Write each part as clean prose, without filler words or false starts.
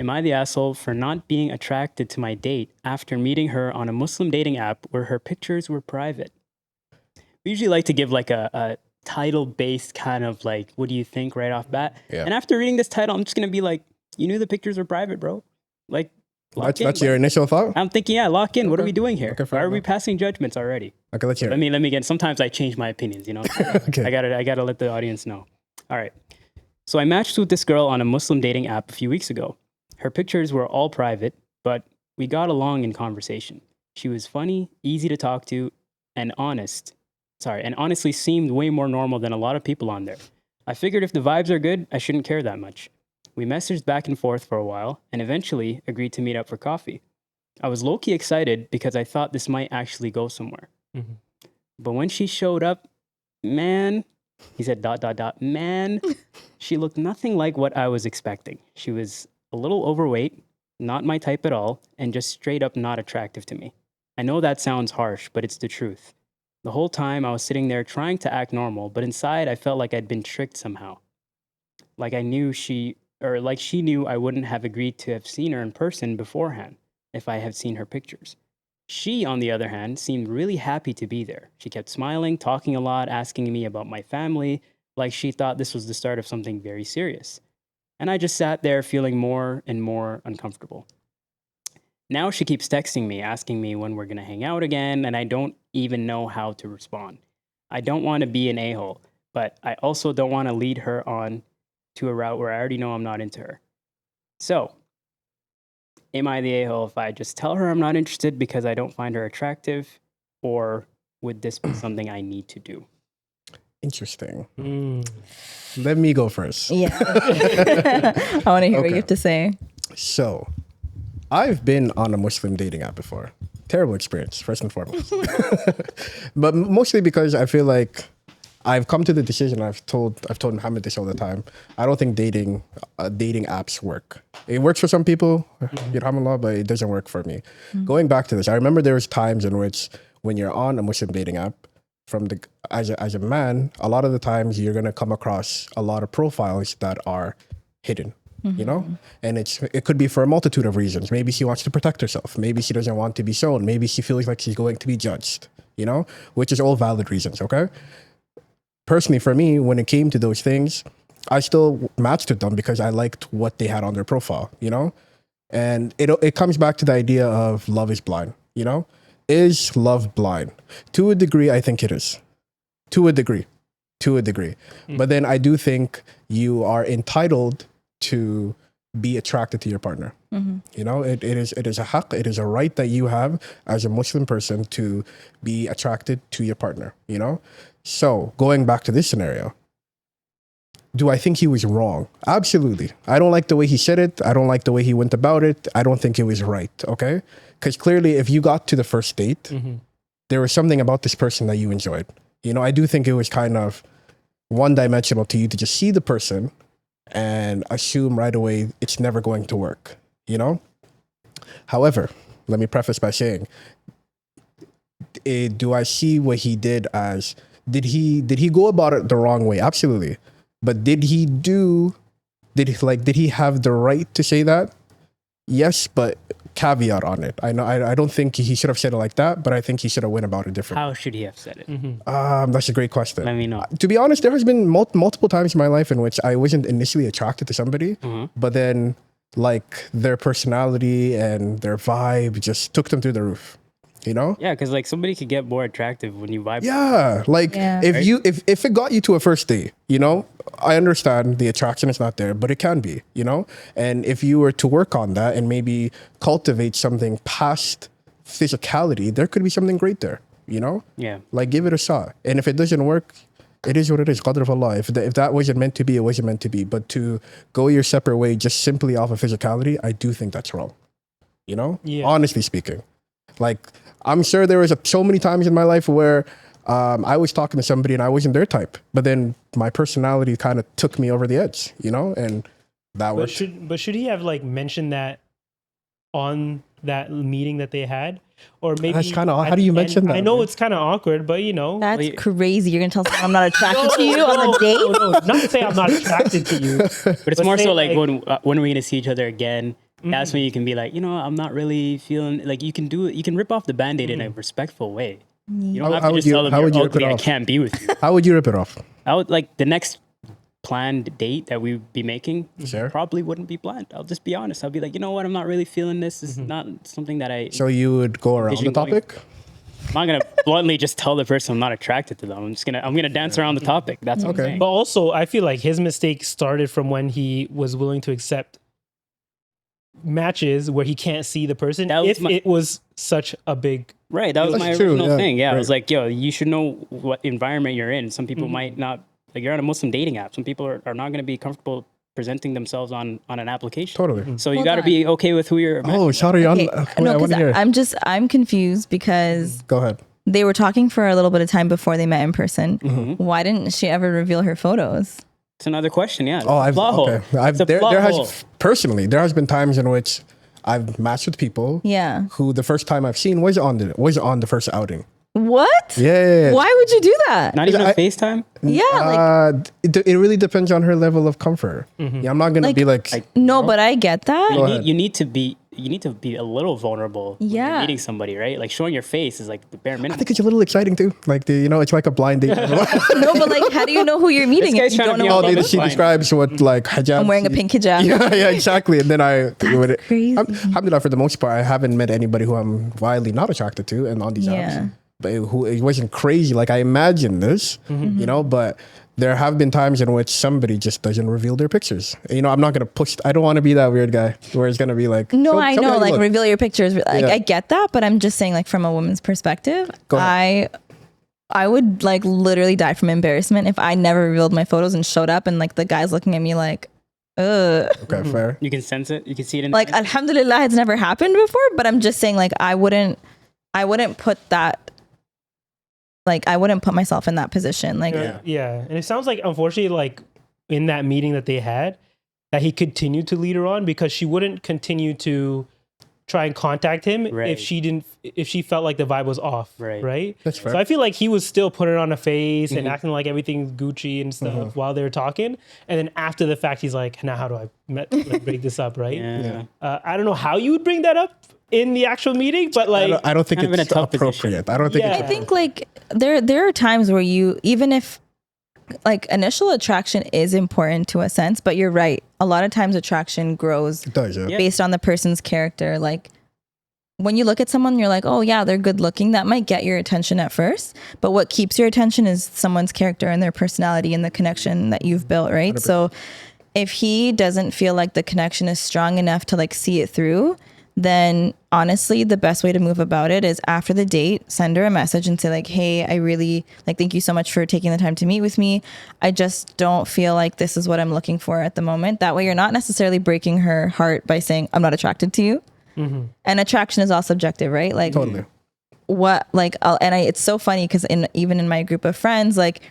Am I the asshole for not being attracted to my date after meeting her on a Muslim dating app where her pictures were private? We usually like to give like a title-based kind of like, what do you think right off bat? Yeah. And after reading this title, I'm just going to be like, you knew the pictures were private, bro. Like, lock in. That's your initial thought? I'm thinking, yeah, lock in. What are Okay. we doing here? Okay, fair Why are we enough. passing judgments already? Okay, let's hear Let it. me get, sometimes I change my opinions, you know? Okay. I gotta let the audience know. All right. So I matched with this girl on a Muslim dating app a few weeks ago. Her pictures were all private, but we got along in conversation. She was funny, easy to talk to, and honestly seemed way more normal than a lot of people on there. I figured if the vibes are good, I shouldn't care that much. We messaged back and forth for a while and eventually agreed to meet up for coffee. I was low-key excited because I thought this might actually go somewhere. Mm-hmm. But when she showed up, man, he said ... man, she looked nothing like what I was expecting. She was a little overweight, not my type at all, and just straight up not attractive to me. I know that sounds harsh, but it's the truth. The whole time I was sitting there trying to act normal, but inside I felt like I'd been tricked somehow. Like she knew I wouldn't have agreed to have seen her in person beforehand if I had seen her pictures. She, on the other hand, seemed really happy to be there. She kept smiling, talking a lot, asking me about my family, like she thought this was the start of something very serious. And I just sat there feeling more and more uncomfortable. Now she keeps texting me, asking me when we're gonna hang out again, and I don't even know how to respond. I don't want to be an a-hole, but I also don't want to lead her on to a route where I already know I'm not into her. So, am I the a-hole if I just tell her I'm not interested because I don't find her attractive, or would this be something I need to do? Interesting. Mm. Let me go first. Yeah. I want to hear what you have to say. So, I've been on a Muslim dating app before. Terrible experience, first and foremost. But mostly because I feel like I've come to the decision. I've told Muhammad this all the time. I don't think dating apps work. It works for some people, yarhamullah, but it doesn't work for me. Going back to this, I remember there was times in which when you're on a Muslim dating app, as a man, a lot of the times you're gonna come across a lot of profiles that are hidden. You know, and it could be for a multitude of reasons. Maybe she wants to protect herself. Maybe she doesn't want to be shown. Maybe she feels like she's going to be judged. You know, which is all valid reasons. Okay. Personally, for me, when it came to those things, I still matched with them because I liked what they had on their profile. You know, and it comes back to the idea of love is blind. You know, is love blind? To a degree, I think it is. To a degree. But then I do think you are entitled to be attracted to your partner. You know, it is a haqq, it is a right that you have as a Muslim person to be attracted to your partner, you know? So going back to this scenario, do I think he was wrong? Absolutely. I don't like the way he said it. I don't like the way he went about it. I don't think it was right, okay? Because clearly if you got to the first date, there was something about this person that you enjoyed. You know, I do think it was kind of one-dimensional to you to just see the person and assume right away it's never going to work, you know? However, let me preface by saying, do I see what he did as, did he go about it the wrong way? Absolutely. But did he have the right to say that? Yes, but caveat on it. I don't think he should have said it like that, but I think he should have went about it differently. How should he have said it? That's a great question. Let me know. To be honest, there has been multiple times in my life in which I wasn't initially attracted to somebody, but then like their personality and their vibe just took them through the roof. You know? Yeah, because like somebody could get more attractive when you vibe. Yeah, like if it got you to a first date, you know, I understand the attraction is not there, but it can be, you know. And if you were to work on that and maybe cultivate something past physicality, there could be something great there, you know. Yeah. Like give it a shot, and if it doesn't work, it is what it is. Qadr of Allah. If that wasn't meant to be, it wasn't meant to be. But to go your separate way just simply off of physicality, I do think that's wrong. You know, honestly speaking, like. I'm sure there was so many times in my life where I was talking to somebody and I wasn't their type, but then my personality kind of took me over the edge, you know, and that worked. Should he have like mentioned that on that meeting that they had? Or maybe that's kind of, how do you mention that? I know it's kind of awkward, but you know. That's crazy. You're going to tell someone I'm not attracted to you on a date? No, not to say I'm not attracted to you. But it's more so like when are we going to see each other again? That's when you can be like, I'm not really feeling like you can do it. You can rip off the Band-Aid in a respectful way. You don't have to just tell them you're ugly, I can't be with you. How would you rip it off? I would like the next planned date that we would be making Sure. probably wouldn't be planned. I'll just be honest. I'll be like, you know what? I'm not really feeling this. This is not something that I. So you would go around the Vision going- topic? I'm not gonna bluntly just tell the person I'm not attracted to them. I'm gonna dance around the topic. That's what I'm Okay. saying. But also, I feel like his mistake started from when he was willing to accept matches where he can't see the person That was if my- it was such a big. Right. That was That's my true, original yeah, thing. Yeah. I right. was like, yo, you should know what environment you're in. Some people might not, like, you're on a Muslim dating app. Some people are not going to be comfortable presenting themselves on an application. Totally. So you Hold got to on. be okay with who you're. Oh, sorry. Okay. I No, want to hear. because I'm confused because Go ahead. they were talking for a little bit of time before they met in person. Mm-hmm. Why didn't she ever reveal her photos? It's another question. Yeah. Oh, I've Flaw hole. okay. I've It's a there flaw there hole. has personally there has been times in which I've matched with people Yeah. who the first time I've seen was on the first outing. What? Yeah. Why would you do that? Not even on I- FaceTime. Yeah, like It really depends on her level of comfort. Yeah, I'm not gonna Like- be like no, but I get that. Go ahead. You need to be a little vulnerable when you're Yeah. meeting somebody, right? Like showing your face is like the bare I minimum. think it's a little exciting too. Like it's like a blind date. No, but like, how do you know who you're meeting guy's if you trying to don't be know? on what level. she Fine. describes what like hijab. I'm wearing a pink hijab. Yeah, exactly. And then crazy. Alhamdulillah, for the most part, I haven't met anybody who I'm wildly not attracted to, and on these Yeah. apps. But it wasn't crazy like I imagined this, but there have been times in which somebody just doesn't reveal their pictures. I'm not gonna push. I don't want to be that weird guy where it's gonna be like. No, "Show- I show me how know, you like look." reveal your pictures. Like Yeah. I get that, but I'm just saying, like from a woman's perspective, Go ahead. I would like literally die from embarrassment if I never revealed my photos and showed up and like the guy's looking at me like, ugh. Okay, fair. You can sense it. You can see it in Like the eyes. alhamdulillah, it's never happened before, but I'm just saying like I wouldn't put that. Like I wouldn't put myself in that position. Like Yeah. And it sounds like, unfortunately, like in that meeting that they had, that he continued to lead her on because she wouldn't continue to try and contact him Right. if she felt like the vibe was off. Right. That's fair. So I feel like he was still putting on a face and acting like everything's Gucci and stuff while they were talking. And then after the fact, he's like, now how do I break this up, right? Yeah. I don't know how you would bring that up in the actual meeting, but like, I don't think kind of in it's a tough appropriate. position. I don't think. Yeah. It's I think like there are times where you, even if like initial attraction is important to a sense, but you're right. A lot of times attraction grows It does. Yeah. Yeah. based on the person's character. Like when you look at someone, you're like, oh yeah, they're good looking. That might get your attention at first, but what keeps your attention is someone's character and their personality and the connection that you've built, right? 100%. So if he doesn't feel like the connection is strong enough to like see it through, then honestly, the best way to move about it is after the date, send her a message and say like, hey, I really like, thank you so much for taking the time to meet with me. I just don't feel like this is what I'm looking for at the moment. That way you're not necessarily breaking her heart by saying, I'm not attracted to you. And attraction is all subjective, right? Like Totally. what, like, it's so funny because even in my group of friends, like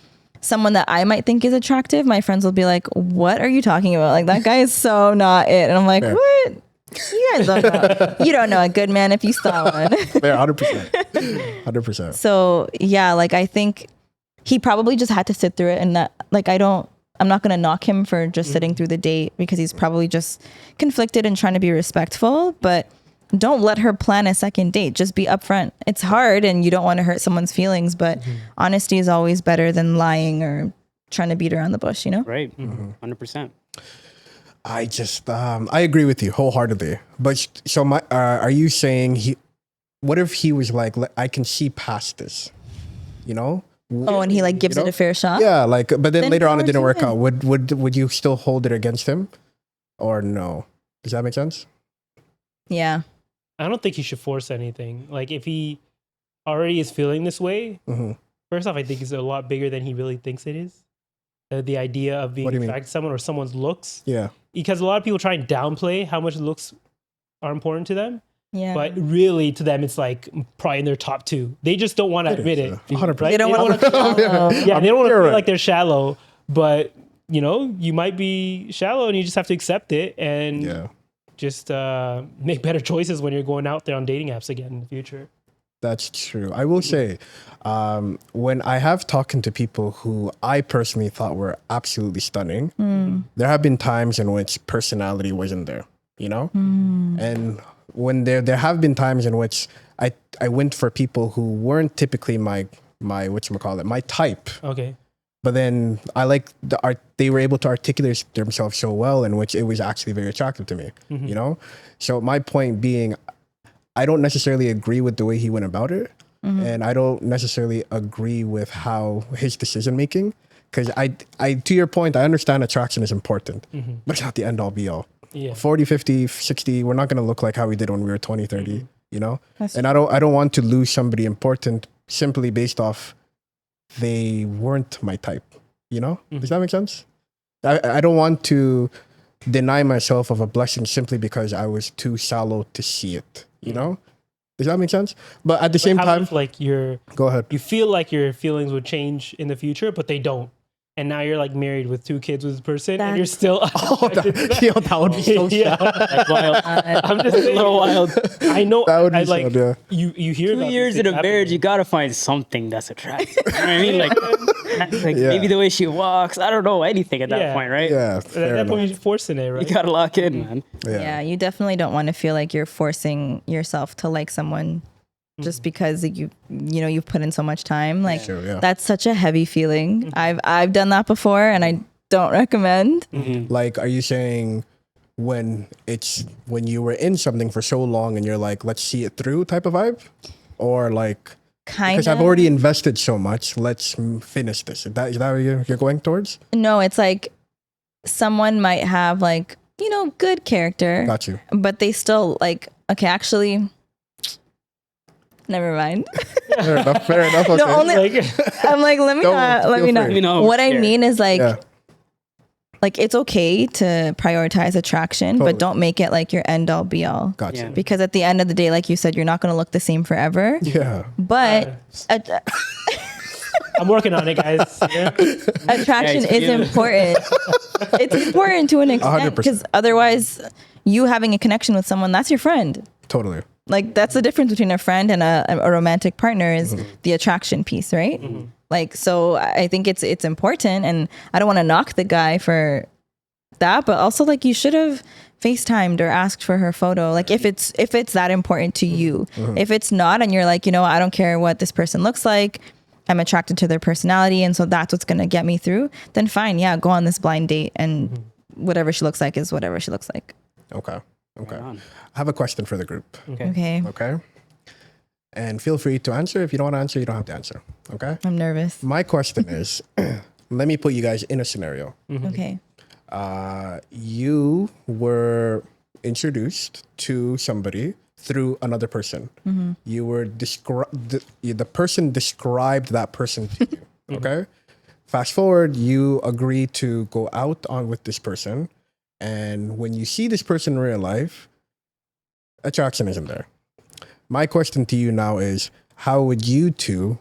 someone that I might think is attractive, my friends will be like, what are you talking about? Like that guy is so not it. And I'm like, Fair. what? You guys don't know. You don't know a good man if you saw one. Fair. 100%. 100%. So yeah, like I think he probably just had to sit through it, and that like I'm not gonna knock him for just sitting through the date because he's probably just conflicted and trying to be respectful, but don't let her plan a second date. Just be upfront. It's hard and you don't want to hurt someone's feelings, but honesty is always better than lying or trying to beat around the bush, you know? Right. 100%. I just I agree with you wholeheartedly. But so are you saying what if he was like, I can see past this, Oh, and he like gives You it know? a fair shot? Yeah, like, but then Then later on it power didn't to work him. out. Would you still hold it against him, or no? Does that make sense? Yeah. I don't think he should force anything. Like if he already is feeling this way, Mm-hmm. first off, I think it's a lot bigger than he really thinks it is. The idea of being What do you mean? attracted to someone or someone's looks, Yeah. because a lot of people try and downplay how much looks are important to them, Yeah. but really to them it's like probably in their top two. They just don't want to admit it. 100%. Right? They don't want to Yeah, they don't want to You're feel right. like they're shallow, but you might be shallow and you just have to accept it and Yeah. just make better choices when you're going out there on dating apps again in the future. That's true. I will say, when I have talking to people who I personally thought were absolutely stunning, there have been times in which personality wasn't there. you know? And when there have been times in which I went for people who weren't typically my whatchamacallit, my type. Okay. But then I like the art. They were able to articulate themselves so well, in which it was actually very attractive to me. You know, so my point being, I don't necessarily agree with the way he went about it, and I don't necessarily agree with how his decision making. Because I, to your point, I understand attraction is important, but it's not the end all be all. Yeah. 40, 50, 60, we're not going to look like how we did when we were 20, 30. You know, and I don't want to lose somebody important simply based off they weren't my type, you know? Does that make sense? I don't want to deny myself of a blessing simply because I was too shallow to see it, you know? Does that make sense? But at the same How time, if, like go ahead. you feel like your feelings would change in the future, but they don't. And now you're like married with 2 kids with this person, and you're still. That would be so Yeah. Like, wild. I'm just a saying, little wild. I know. That would be I like sad, yeah. you hear 2 about years these in a things marriage, you happening. gotta find something that's attractive. You know what I mean? Like Yeah. maybe the way she walks. I don't know anything at that Yeah. point, right? Yeah, At fair that enough. point, you're forcing it, right? You gotta lock in, man. Yeah, you definitely don't want to feel like you're forcing yourself to like someone just because you've put in so much time. Like Sure, yeah. that's such a heavy feeling. I've done that before, and I don't recommend. Like, are you saying when you were in something for so long and you're like, let's see it through type of vibe? Or like, Kind because of. I've already invested so much, let's finish this. Is that what you're going towards? No, it's like someone might have like, good character, Got you. but they still like, okay, actually, never mind. Fair enough. Fair enough. Okay. No, only Like, I'm like, let me Don't not. feel Let me free. not. Let me know. What I Scared. mean is like, Yeah. like it's okay to prioritize attraction, Totally. but don't make it like your end all be all. Got Yeah. you. Because at the end of the day, like you said, you're not going to look the same forever. Yeah. But I'm working on it, guys. Yeah. attraction Yeah, is it's important. It's important to an extent 100%. because otherwise, you having a connection with someone, that's your friend. Totally. Like that's the difference between a friend and a romantic partner is the attraction piece, right? Like, so I think it's important, and I don't want to knock the guy for that, but also like you should have FaceTimed or asked for her photo. Like if it's that important to you. If it's not, and you're like, I don't care what this person looks like, I'm attracted to their personality, and so that's what's gonna get me through, then fine, yeah, go on this blind date, and whatever she looks like is whatever she looks like. Okay. Okay. Right on. I have a question for the group. Okay. Okay. And feel free to answer. If you don't want to answer, you don't have to answer. Okay. I'm nervous. My question is, let me put you guys in a scenario. Okay. You were introduced to somebody through another person. You were the person described that person to you. Okay. Fast forward, you agree to go out on with this person, and when you see this person in real life, attraction isn't there. My question to you now is, how would you two,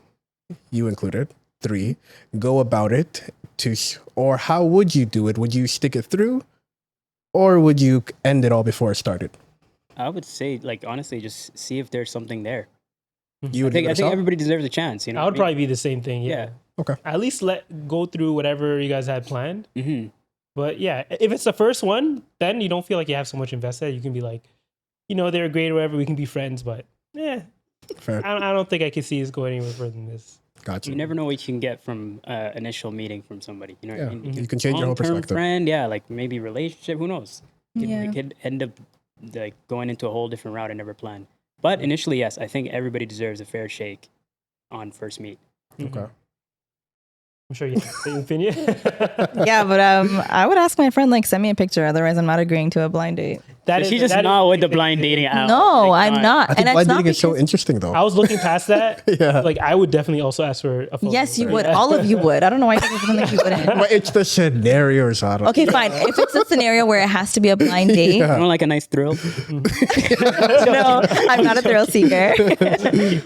you included, 3, go about it or how would you do it? Would you stick it through, or would you end it all before it started? I would say, like, honestly, just see if there's something there. You would I think give it a shot? everybody deserves a chance. You know, I would probably be the same thing. Yeah. Yeah. Okay. At least go through whatever you guys had planned. Mm-hmm. But yeah, if it's the first one, then you don't feel like you have so much invested. You can be like, they're great or whatever. We can be friends, but yeah, Fair. I don't think I can see us going anywhere further than this. Gotcha. You never know what you can get from initial meeting from somebody. You know what Yeah. I mean? You can change your whole Long-term perspective. friend, yeah, like maybe relationship. Who knows? Yeah. It could end up like going into a whole different route I never planned. But initially, yes, I think everybody deserves a fair shake on first meet. Okay. I'm sure you have the same opinion. Yeah, but I would ask my friend, like, send me a picture. Otherwise, I'm not agreeing to a blind date. That She's just not with the blind dating out. No, Like, I'm not. I think And blind it's not dating is so because- interesting though. I was looking past that. Yeah. Like I would definitely also ask for a photo. Yes, you right? would. Yeah. All of you would. I don't know why you think you wouldn't. But it's the scenarios, I don't. Okay, fine. If it's a scenario where it has to be a blind date, You don't like a nice thrill? no, I'm not a thrill seeker.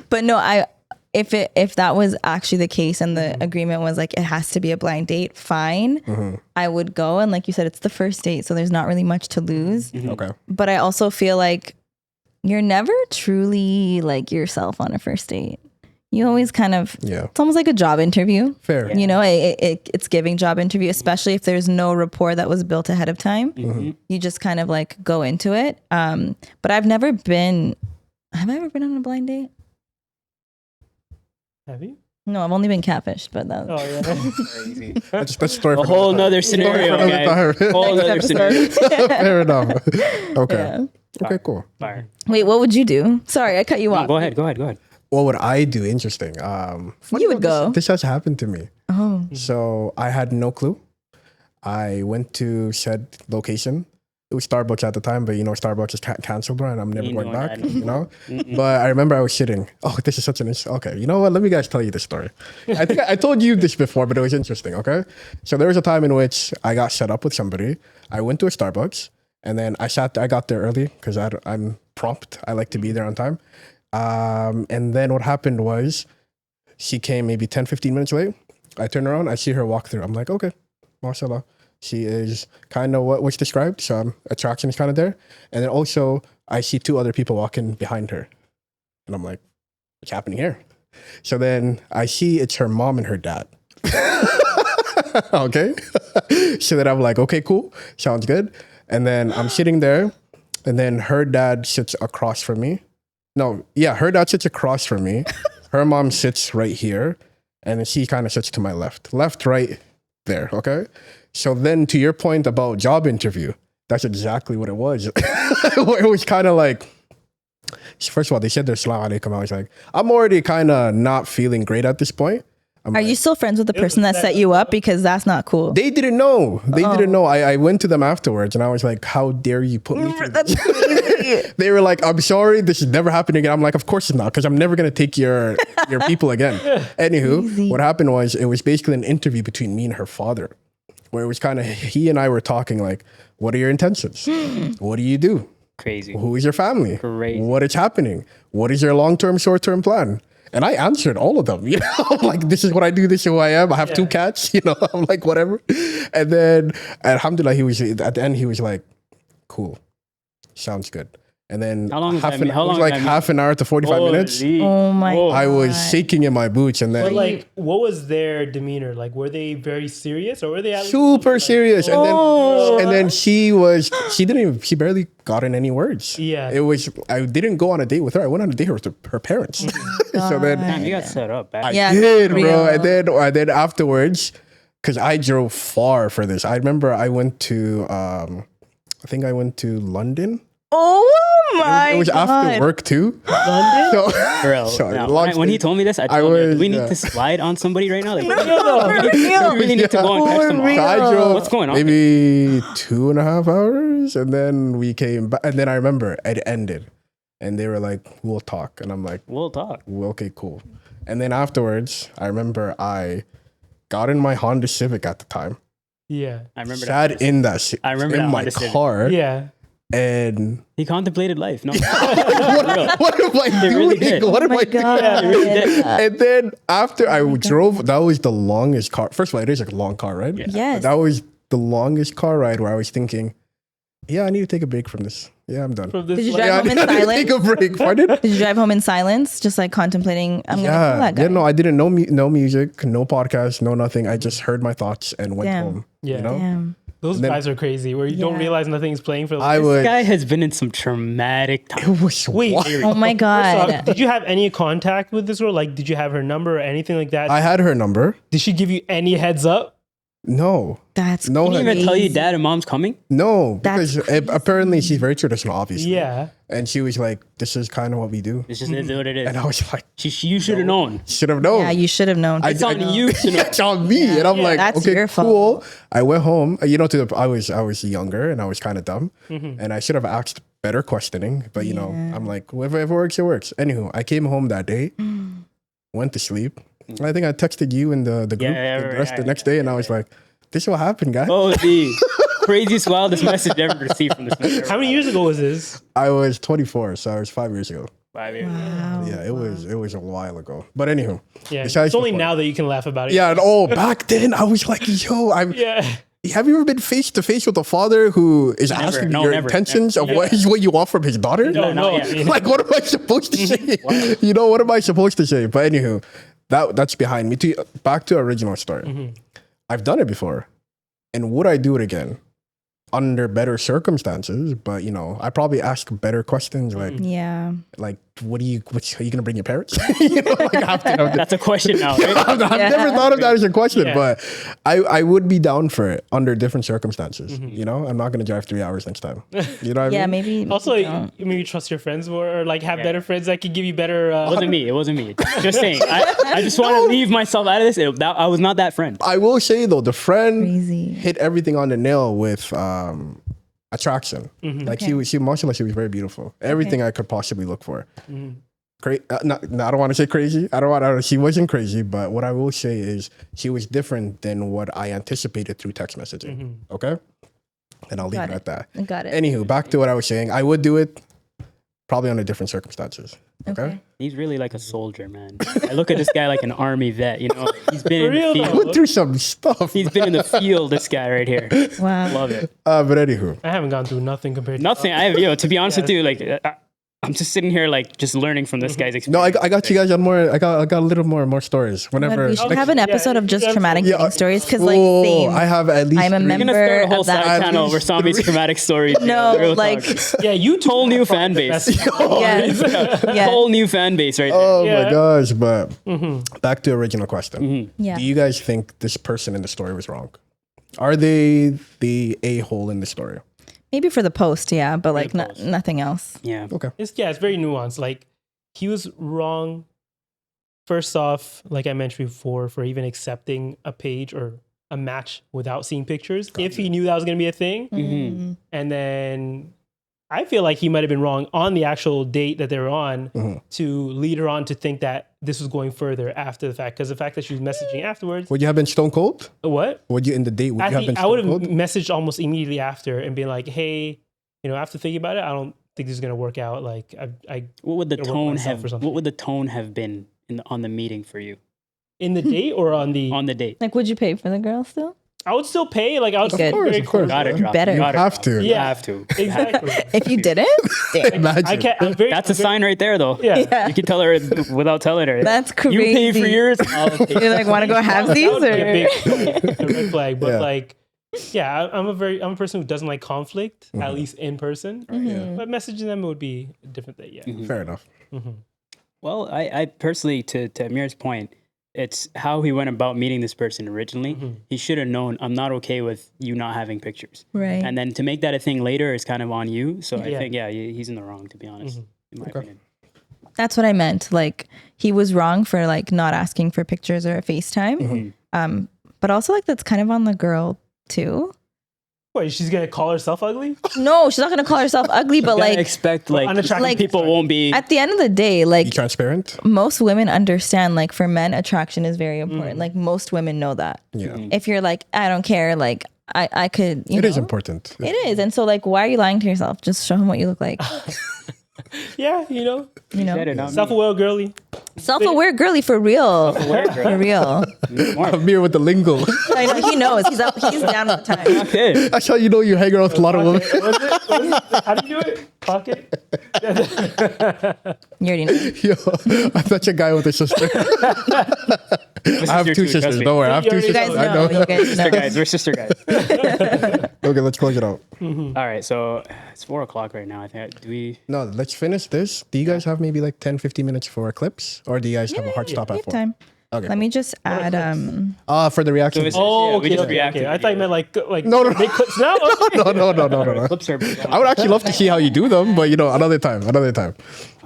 But no, if that was actually the case and the agreement was like it has to be a blind date, fine. I would go, and like you said, it's the first date, so there's not really much to lose. Okay. But I also feel like you're never truly like yourself on a first date. you always kind of, Yeah. it's almost like a job interview. Fair. You know, it's giving job interview, especially if there's no rapport that was built ahead of time. You just kind of like go into it. But have I ever been on a blind date? Have you? No, I've only been catfished, but that Oh yeah. Crazy. That's a story A for whole another nother scenario, Another guys. time. Whole next nother scenario. episode. Fair enough. Okay. Yeah. Okay, cool. Fire. Wait, what would you do? Sorry, I cut you No, off. go ahead. What would I do? Interesting. You would go. This has happened to me. Oh, So I had no clue. I went to said location. It was Starbucks at the time, but Starbucks is canceled, right? And I'm never You going know back, that. But I remember I was sitting. Oh, this is such an okay. You know what? Let me guys tell you this story. I think I told you this before, but it was interesting. Okay, so there was a time in which I got set up with somebody. I went to a Starbucks, and then I got there early because I'm prompt. I like to be there on time. And then what happened was, she came maybe 10, 15 minutes late. I turn around, I see her walk through. I'm like, okay, mashallah. She is kind of what was described. So attraction is kind of there. And then also I see two other people walking behind her. And I'm like, what's happening here? So then I see it's her mom and her dad. Okay. So then I'm like, okay, cool. Sounds good. And then I'm sitting there. And then her dad sits across from me. No, yeah, her dad sits across from me. Her mom sits right here. And then she kind of sits to my left, right there. Okay. So then to your point about job interview, that's exactly what it was. It was kind of like, first of all, they said their salam alaikum. I was like, I'm already kind of not feeling great at this point. are you still friends with the person that set you up? Because that's not cool. They didn't know. Didn't know. I went to them afterwards and I was like, how dare you put me through this? That's crazy. They were like, I'm sorry, this is never happening again. I'm like, of course it's not, because I'm never going to take your people again. Anywho, what happened was, it was basically an interview between me and her father, where it was kind of, he and I were talking like, what are your intentions? What do you do? Crazy. Who is your family? Crazy. What is happening? What is your long-term, short-term plan? And I answered all of them, like, this is what I do, this is who I am. I have two cats, I'm like, whatever. And then, alhamdulillah, at the end, he was like, cool, sounds good. And then How long was half that? How long was that half an hour to 45 minutes, Oh my God. I was shaking in my boots. And then But like, what was their demeanor? Like, were they very serious, or were they at least super serious. Oh. And then she barely got in any words. Yeah. I didn't go on a date with her. I went on a date with her parents. So then Damn, you got set up. Bad. I Yeah, did, for bro. real. And then afterwards, because I drove far for this. I remember I went to, I think I went to London. Oh my It was God. after work too. London? So, Bro, sorry, no, long when he story. told me this, I I told him, was, do we need yeah. to slide on somebody right now? Like, For we real. really need to go and catch them For all. So I real. drove What's going on? maybe 2.5 hours, and then we came back. And then I remember it ended, and they were like, "We'll talk," and I'm like, We'll talk. well, "Okay, cool." And then afterwards, I remember I got in my Honda Civic at the time, Yeah. I remember sat that. in that I remember in that my Honda Civic. car, Yeah. and He contemplated life. No, what am I They doing? really did. What Oh am my I doing? God. And then after I drove, that was the longest car. First of all, it is a long car ride. Yeah. Yes. But that was the longest car ride where I was thinking, yeah, I need to take a break from this. Yeah, I'm done. From this Did you life. drive Yeah, I home in need to silence? take a break. Pardon? Did you drive home in silence, just like contemplating? I'm gonna kill Yeah, that guy. yeah. No, I didn't know no music, no podcast, no nothing. I just heard my thoughts and went Damn. home. Yeah. You know, Damn. Those then- guys are crazy, where you don't Yeah. realize nothing's playing for. I Like, was. this guy has been in some traumatic times. It was Wait. wild. Oh my First God. off, did you have any contact with this girl? Like, did you have her number or anything like that? I had her number. Did she give you any heads up? No, That's no, Didn't even honey. tell you dad and mom's coming? no, That's because apparently she's very traditional, obviously. Yeah. And she was like, "This is kind of what we do," It's just it's what it is. and I was like, You should have known. "Should have known." Yeah, you should have known. It's on you to know. It's on me, and I'm like, That's okay, your fault. cool. I went home. I was younger and I was kind of dumb, and I should have asked better questioning. But I'm like, if it works, it works. Anywho, I came home that day, went to sleep. I think I texted you in the group the next day, and I was like, "This is what happened, guys." Oh, the craziest, wildest message ever received from this man. How many years ago was this? I was 24, so I was 5 years ago. 5 years. Wow. Yeah, it was a while ago. But anywho, Yeah. besides It's only the point. now that you can laugh about it. Yeah, and back then I was like, "Yo, I'm." Yeah. Have you ever been face to face with a father who is asking No, your never. intentions of Yeah. what you want from his daughter? No, no. Yeah. Like, what am I supposed to say? You know, what am I supposed to say? But anywho, that's behind me. Back to original story. I've done it before, and would I do it again? Under better circumstances, but you know, I probably ask better questions like, Yeah. what are you gonna bring your parents? You know, like I have to. That's a question now. Right? I've never thought of that as a question, Yeah. but I would be down for it under different circumstances. You know, I'm not gonna drive 3 hours next time. You know what Yeah, I mean? maybe. Also, don't. maybe trust your friends more, or like have better friends that could give you better. It wasn't me. It wasn't me. Just saying. I just want to leave myself out of this. I was not that friend. I will say though, the friend Crazy. hit everything on the nail with attraction. Like she was very beautiful. Everything I could possibly look for. I don't want to say crazy. She wasn't crazy, but what I will say is she was different than what I anticipated through text messaging. Okay? And I'll leave it at that. Got it. Anywho, back to what I was saying. I would do it probably under different circumstances. Okay? He's really like a soldier, man. I look at this guy like an army vet. You know, he's been in real, the though. field. Went through some stuff. He's been in the field. This guy right here. Wow. Love it. But anywho. I haven't gone through nothing compared to Nothing. To be honest with you, like I'm just sitting here like just learning from this guy's experience. No, I got you guys on more. I got a little more stories. Whenever We should have an episode of just Yeah. traumatic Yeah, dating stories because, like, oh, same. I have at least. I'm a three. We're gonna start a member whole of that. side channel where Sami's traumatic stories. No, Real like, talk. Yeah, you whole new fan base. yes, yes. Whole new fan base right there. Oh Yeah. my gosh! But back to the original question. Yeah. Do you guys think this person in the story was wrong? Are they the a-hole in the story? Maybe for the post, yeah, but like the post. nothing else. Yeah. Okay. it's very nuanced. Like he was wrong. First off, like I mentioned before, for even accepting a page or a match without seeing pictures, if he knew that was going to be a thing. Mm-hmm. And then I feel like he might have been wrong on the actual date that they were on to lead her on to think that this was going further after the fact. Because the fact that she was messaging afterwards, Would you have been stone cold? what? Would you in the date? Would you have been I would stone have cold? messaged almost immediately after and been like, hey, after thinking about it, I don't think this is going to work out. Like, I What would the Gonna work tone myself have? or something. What would the tone have been on the meeting for you in the date or on the, on the date? Like, would you pay for the girl still? I would still pay. Like, I would Good. still be very Of course. Gotta drop. Better. You gotta You have drop. to. You Yeah. have to. Exactly. If you didn't, damn. Imagine. I can't. I'm very. That's a sign right there, though. Yeah. Yeah. You can tell her without telling her. That's You pay for crazy. yours. I'll pay. You're like, want to go That would halvesies be a or? big a red flag. But Yeah. like, yeah, I'm a person who doesn't like conflict, at least in person. But messaging them would be a different thing. Yeah. Fair enough. Well, I personally, to Amir's point, it's how he went about meeting this person originally. He should have known, I'm not okay with you not having pictures. Right. And then to make that a thing later is kind of on you. So I Yeah. think, he's in the wrong, to be honest, in my opinion. That's what I meant. Like, he was wrong for like not asking for pictures or a FaceTime. But also like that's kind of on the girl too. Wait, she's gonna call herself ugly? No, she's not gonna call herself ugly, but Gotta like expect like unattractive people won't be. at the end of the day, like Be transparent. most women understand, like for men, attraction is very important. Like most women know that. Yeah. If you're like, I don't care, like I could, you It know, is important. It is. And so like, why are you lying to yourself? Just show him what you look like. Yeah, You know, Said it, not me. self-aware girly. self-aware girly for real. For real. Amir with the lingo. I know he knows. He's down with the time. Okay. That's how you know you hang around with a lot of women. What is it? How do you do it? Pocket? You already know. Yo, I'm such a guy with a sister. I have two sisters. Don't worry, I have two You You sisters. guys I know. know. You guys Sister know. guys, we're sister guys. Okay, let's close it out. All right, so it's 4:00 right now. I think. Do we? No, let's finish this. Do you guys have maybe like 10, 15 minutes for clips? Or do you guys have a hard stop We at have 4? time. Okay. Let me just add For the reaction. So it's- Oh, Yeah, we okay, just okay, reacted okay. I to thought you videos. meant like No, no. make clips now. Okay. No. Clips are. I would actually love to see how you do them, but another time.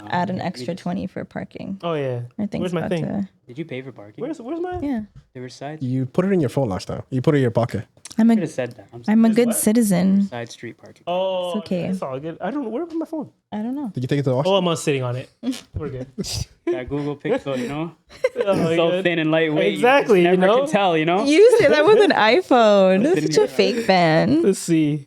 add an extra 20 for parking. Oh yeah. I think Where's it's my about thing? to. Did you pay for parking? Where's my? Yeah. There were sides. You put it in your phone last time. You put it in your pocket. I'm Could a have said that. I'm a good what? citizen. Side street parking. Oh, It's okay. It's all good. I don't know where's my phone. I don't know. Did you take it to the wash? Oh, I'm not sitting on it. We're good. That Google Pixel, Oh, my so God. thin and lightweight. Exactly, You you just never know? can tell, You said that with an iPhone. Sitting Such a here. fake fan. Let's see.